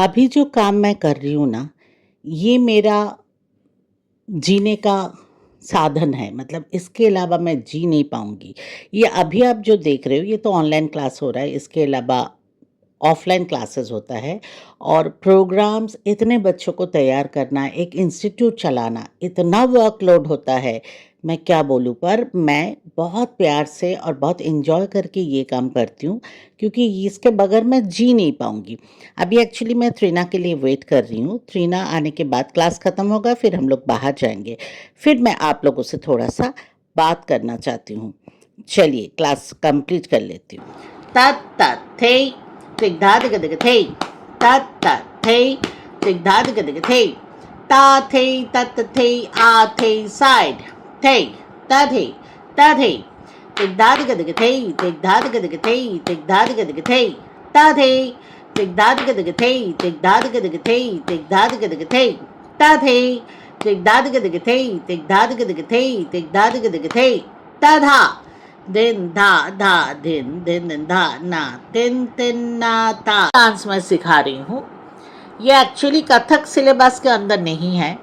अभी जो काम मैं कर रही हूँ ना, ये मेरा जीने का साधन है। मतलब इसके अलावा मैं जी नहीं पाऊँगी। ये अभी आप जो देख रहे हो ये तो ऑनलाइन क्लास हो रहा है, इसके अलावा ऑफ़लाइन क्लासेस होता है और प्रोग्राम्स, इतने बच्चों को तैयार करना, एक इंस्टीट्यूट चलाना, इतना वर्कलोड होता है, मैं क्या बोलूँ। पर मैं बहुत प्यार से और बहुत एन्जॉय करके ये काम करती हूँ, क्योंकि इसके बगैर मैं जी नहीं पाऊँगी। अभी एक्चुअली मैं त्रिना के लिए वेट कर रही हूँ। त्रिना आने के बाद क्लास खत्म होगा, फिर हम लोग बाहर जाएँगे। फिर मैं आप लोगों से थोड़ा-सा बात करना चाहती हूँ। चलिए क्लास कंप्लीट कर लेती हूँ। तत तत थे तिग्धाद गदग थे तत तत थे तिग्धाद गदग थे ता थे तत थे आ थे साइड थे ता थे तिग्धाद गदग थे तिग्धाद गदग थे तिग्धाद गदग थे ता थे तिग्धाद गदग थे तिग्धाद गदग थे तिग्धाद गदग थे ता थे तिग्धाद गदग थे तिग्धाद गदग थे तिग्धाद गदग थे ता धा दिन धा धा दिन दिन दिन धा ना तिन तिन ना ता। डांस मैं सिखा रही हूँ। ये एक्चुअली कथक सिलेबस के अंदर नहीं है,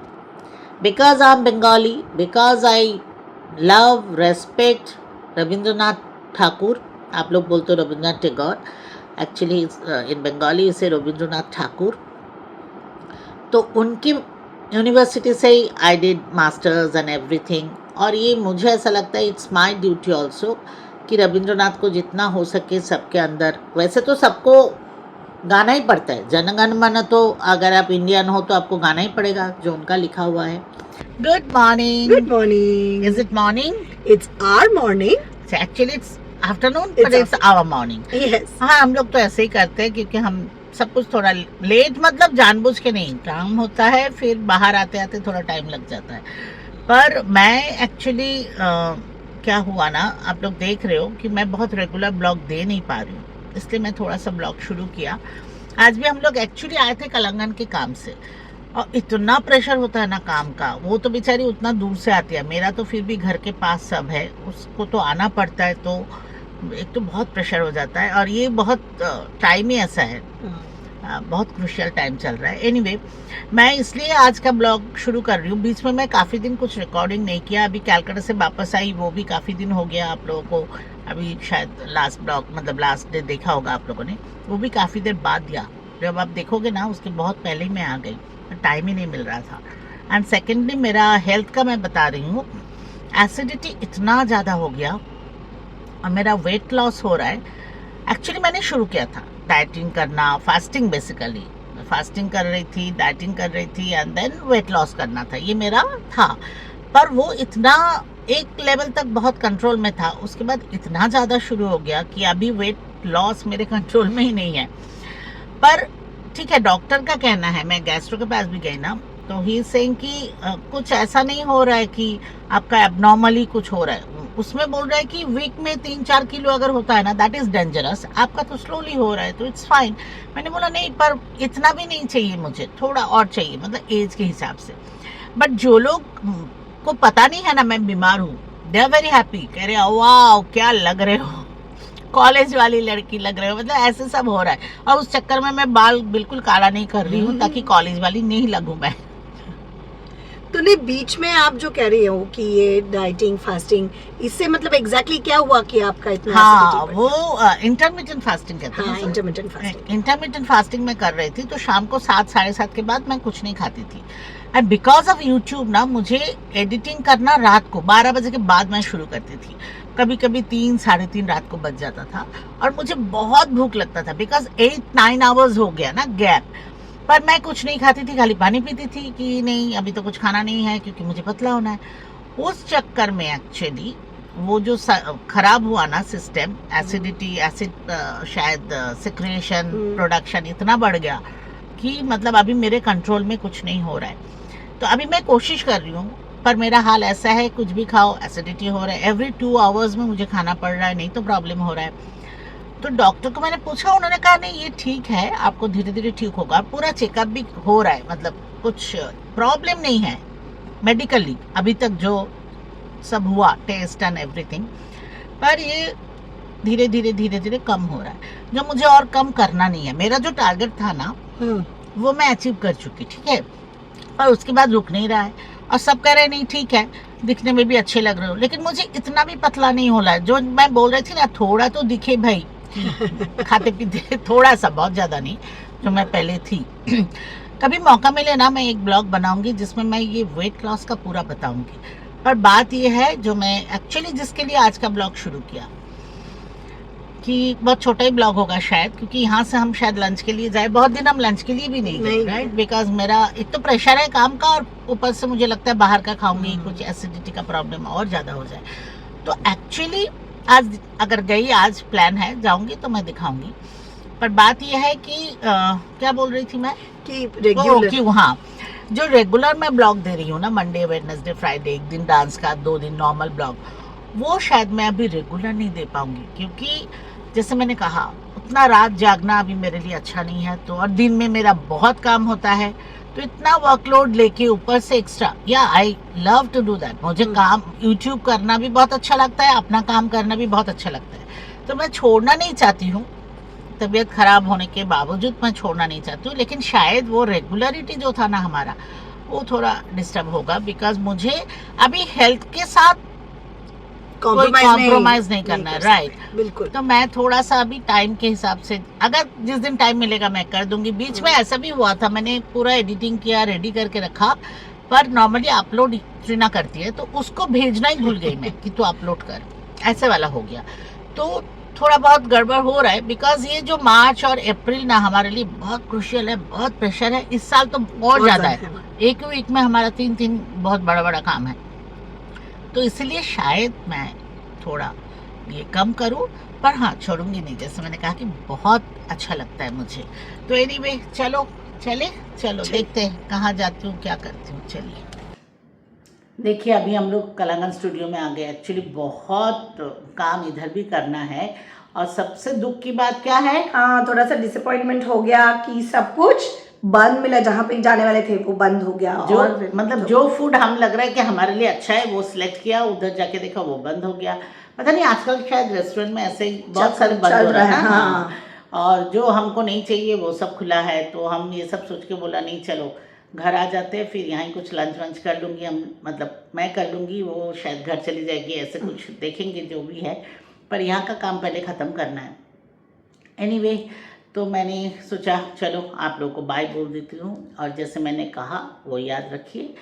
because I am Bengali, because I love respect Rabindranath Thakur. आप लोग बोलते हो रविंद्रनाथ टैगोर, एक्चुअली इन बंगाली इसे रविंद्रनाथ ठाकुर। तो उनकी यूनिवर्सिटी से ही I did masters and everything. और ये मुझे ऐसा लगता है इट्स माय ड्यूटी ऑल्सो कि रविंद्रनाथ को जितना हो सके सबके अंदर, वैसे तो सबको गाना ही पड़ता है, जनगण मन तो अगर आप इंडियन हो तो आपको गाना ही पड़ेगा जो उनका लिखा हुआ है। Good morning. Good morning. Is it morning? It's our morning. Actually it's afternoon, It's but it's our morning. Yes. हाँ, हम लोग तो ऐसे ही करते हैं क्योंकि हम सब कुछ थोड़ा लेट, मतलब जानबूझ के नहीं, काम होता है फिर बाहर आते आते थोड़ा टाइम लग जाता है। पर मैं एक्चुअली क्या हुआ ना, आप लोग देख रहे हो कि मैं बहुत रेगुलर ब्लॉग दे नहीं पा रही हूँ, इसलिए मैं थोड़ा सा ब्लॉग शुरू किया। आज भी हम लोग एक्चुअली आए थे कलंगन के काम से, और इतना प्रेशर होता है ना काम का। वो तो बेचारी उतना दूर से आती है, मेरा तो फिर भी घर के पास सब है, उसको तो आना पड़ता है, तो एक तो बहुत प्रेशर हो जाता है। और ये बहुत टाइम ही ऐसा है, बहुत क्रूशियल टाइम चल रहा है। एनीवे, मैं इसलिए आज का ब्लॉग शुरू कर रही हूँ। बीच में मैं काफ़ी दिन कुछ रिकॉर्डिंग नहीं किया, अभी कैलकाटा से वापस आई, वो भी काफ़ी दिन हो गया। आप लोगों को अभी शायद लास्ट ब्लॉग, मतलब लास्ट डे देखा होगा आप लोगों ने, वो भी काफ़ी देर बाद दिया। जब आप देखोगे ना उसके बहुत पहले ही मैं आ गई, टाइम ही नहीं मिल रहा था। एंड सेकेंडली मेरा हेल्थ का मैं बता रही हूँ, एसिडिटी इतना ज़्यादा हो गया और मेरा वेट लॉस हो रहा है। एक्चुअली मैंने शुरू किया था डाइटिंग करना, फास्टिंग, बेसिकली फास्टिंग कर रही थी, डाइटिंग कर रही थी, एंड देन वेट लॉस करना था, ये मेरा था। पर वो इतना एक लेवल तक बहुत कंट्रोल में था, उसके बाद इतना ज़्यादा शुरू हो गया कि अभी वेट लॉस मेरे कंट्रोल में ही नहीं है। पर ठीक है, डॉक्टर का कहना है, मैं गैस्ट्रो के पास भी गई ना, तो ही सेइंग कि कुछ ऐसा नहीं हो रहा है कि आपका एबनॉर्मली कुछ हो रहा है। उसमें बोल रहा है कि वीक में 3-4 किलो अगर होता है ना, दैट इज डेंजरस, आपका तो स्लोली हो रहा है तो इट्स फाइन। मैंने बोला नहीं, पर इतना भी नहीं चाहिए, मुझे थोड़ा और चाहिए, मतलब एज के हिसाब से। बट जो लोग को पता नहीं है ना मैं बीमार हूँ, दे आर वेरी हैप्पी, कह रहे वाह क्या लग रहे हो, कॉलेज वाली लड़की लग रहे हो, मतलब ऐसे सब हो रहा है। और उस चक्कर में मैं बाल बिल्कुल काला नहीं कर रही हूँ ताकि कॉलेज वाली नहीं लगूं मैं। तो नहीं, बीच में आप जो कह रही हो कि ये डाइटिंग फास्टिंग, इससे मतलब एग्जैक्टली क्या हुआ कि आपका इतना हाँ, वो इंटरमिटेंट फास्टिंग कहते हैं। हाँ, इंटरमिटेंट फास्टिंग। इंटरमिटेंट फास्टिंग में कर रही थी, तो शाम को 7-7:30 के बाद मैं कुछ नहीं खाती थी। एंड बिकॉज ऑफ यूट्यूब ना, मुझे एडिटिंग करना रात को 12 बजे के बाद मैं शुरू करती थी, कभी कभी 3-3:30 रात को बज जाता था, और मुझे बहुत भूख लगता था, बिकॉज 8-9 आवर्स हो गया ना गैप। पर मैं कुछ नहीं खाती थी, खाली पानी पीती थी कि नहीं अभी तो कुछ खाना नहीं है क्योंकि मुझे पतला होना है। उस चक्कर में एक्चुअली वो जो खराब हुआ ना सिस्टम, एसिडिटी, एसिड शायद सिक्रेशन, प्रोडक्शन इतना बढ़ गया कि मतलब अभी मेरे कंट्रोल में कुछ नहीं हो रहा है। तो अभी मैं कोशिश कर रही हूँ, पर मेरा हाल ऐसा है, कुछ भी खाओ एसिडिटी हो रहा है, एवरी 2 आवर्स में मुझे खाना पड़ रहा है, नहीं तो प्रॉब्लम हो रहा है। तो डॉक्टर को मैंने पूछा, उन्होंने कहा नहीं ये ठीक है, आपको धीरे धीरे ठीक होगा। पूरा चेकअप भी हो रहा है, मतलब कुछ प्रॉब्लम नहीं है मेडिकली अभी तक, जो सब हुआ टेस्ट एंड एवरीथिंग। पर ये धीरे धीरे कम हो रहा है, जो मुझे और कम करना नहीं है। मेरा जो टारगेट था ना, वो मैं अचीव कर चुकी, ठीक है। पर उसके बाद रुक नहीं रहा है और सब कह रहे नहीं ठीक है, दिखने में भी अच्छे लग रहे हो, लेकिन मुझे इतना भी पतला नहीं होना है। जो मैं बोल रही थी ना, थोड़ा तो दिखे भाई कि खाते पीते थोड़ा सा, बहुत ज़्यादा नहीं, जो मैं पहले थी। कभी मौका मिले ना, मैं एक ब्लॉग बनाऊंगी जिसमें मैं ये वेट लॉस का पूरा बताऊंगी। पर बात ये है, जो मैं एक्चुअली जिसके लिए आज का ब्लॉग शुरू किया, कि बहुत छोटा ही ब्लॉग होगा शायद, क्योंकि यहाँ से हम शायद लंच के लिए जाए। बहुत दिन हम लंच के लिए भी नहीं गए, राइट, बिकॉज मेरा एक तो प्रेशर है काम का, और ऊपर से मुझे लगता है बाहर का खाऊंगी कुछ एसिडिटी का प्रॉब्लम और ज़्यादा हो जाए। तो एक्चुअली आज अगर गई, आज प्लान है जाऊंगी तो मैं दिखाऊंगी। पर बात यह है कि क्या बोल रही थी मैं, कि रेगुलर, हाँ, जो रेगुलर मैं ब्लॉग दे रही हूँ ना, मंडे वेडनेसडे फ्राइडे, एक दिन डांस का, 2 दिन नॉर्मल ब्लॉग, वो शायद मैं अभी रेगुलर नहीं दे पाऊंगी, क्योंकि जैसे मैंने कहा, उतना रात जागना अभी मेरे लिए अच्छा नहीं है। तो और दिन में मेरा बहुत काम होता है, तो इतना वर्कलोड लेके ऊपर से एक्स्ट्रा, या I love to do that, मुझे काम यूट्यूब करना भी बहुत अच्छा लगता है, अपना काम करना भी बहुत अच्छा लगता है। तो मैं छोड़ना नहीं चाहती हूँ, तबीयत खराब होने के बावजूद मैं छोड़ना नहीं चाहती हूँ, लेकिन शायद वो रेगुलरिटी जो था ना हमारा, वो थोड़ा डिस्टर्ब होगा, बिकॉज मुझे अभी हेल्थ के साथ कॉम्प्रोमाइज नहीं करना है, राइट, बिल्कुल। तो मैं थोड़ा सा अभी टाइम के हिसाब से, अगर जिस दिन टाइम मिलेगा मैं कर दूंगी। बीच में ऐसा भी हुआ था, मैंने पूरा एडिटिंग किया, रेडी करके रखा, पर नॉर्मली अपलोड ट्रिना करती है, तो उसको भेजना ही भूल गई मैं कि तू अपलोड कर, ऐसे वाला हो गया। तो थोड़ा बहुत गड़बड़ हो रहा है, बिकॉज ये जो मार्च और अप्रैल ना हमारे लिए बहुत क्रूशियल है, बहुत प्रेशर है। इस साल तो और ज़्यादा है, एक वीक में हमारा 3 बहुत बड़ा बड़ा काम है। तो इसलिए शायद मैं थोड़ा ये कम करूं, पर हाँ, छोड़ूंगी नहीं, जैसे मैंने कहा कि बहुत अच्छा लगता है मुझे। तो एनीवे, चलो देखते हैं कहाँ जाती हूँ, क्या करती हूँ। चलिए, देखिए अभी हम लोग कलांगन स्टूडियो में आ गए। एक्चुअली बहुत काम इधर भी करना है, और सबसे दुख की बात क्या है, हाँ, थोड़ा सा डिसअपॉइंटमेंट हो गया कि सब कुछ बंद मिला, जहाँ पे जाने वाले थे वो बंद हो गया। जो और मतलब जो फूड हम लग रहा है कि हमारे लिए अच्छा है, वो सिलेक्ट किया, उधर जाके देखा वो बंद हो गया। पता नहीं, आजकल शायद रेस्टोरेंट में ऐसे ही बहुत सारे बंद हो रहे हैं ना। हाँ, और जो हमको नहीं चाहिए वो सब खुला है। तो हम ये सब सोच के बोला नहीं, चलो घर आ जाते हैं, फिर यहाँ ही कुछ लंच वंच कर लूँगी, हम मतलब मैं कर लूँगी, वो शायद घर चली जाएगी, ऐसे कुछ देखेंगे जो भी है, पर यहाँ का काम पहले ख़त्म करना है। एनीवे, तो मैंने सोचा चलो आप लोगों को बाय बोल देती हूँ, और जैसे मैंने कहा वो याद रखिए।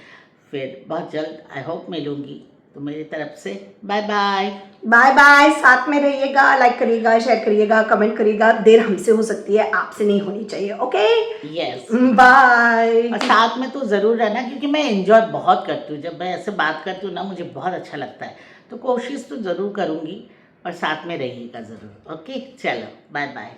फिर बहुत जल्द आई होप मिलूँगी, तो मेरी तरफ से बाय बाय। बाय बाय, साथ में रहिएगा, लाइक करिएगा, शेयर करिएगा, कमेंट करिएगा। देर हमसे हो सकती है, आपसे नहीं होनी चाहिए। Okay, yes, bye. और साथ में तो ज़रूर रहना, क्योंकि मैं एंजॉय बहुत करती हूँ, जब मैं ऐसे बात करती हूँ ना, मुझे बहुत अच्छा लगता है। तो कोशिश तो ज़रूर करूँगी, और साथ में रहिएगा ज़रूर। ओके, चलो बाय बाय।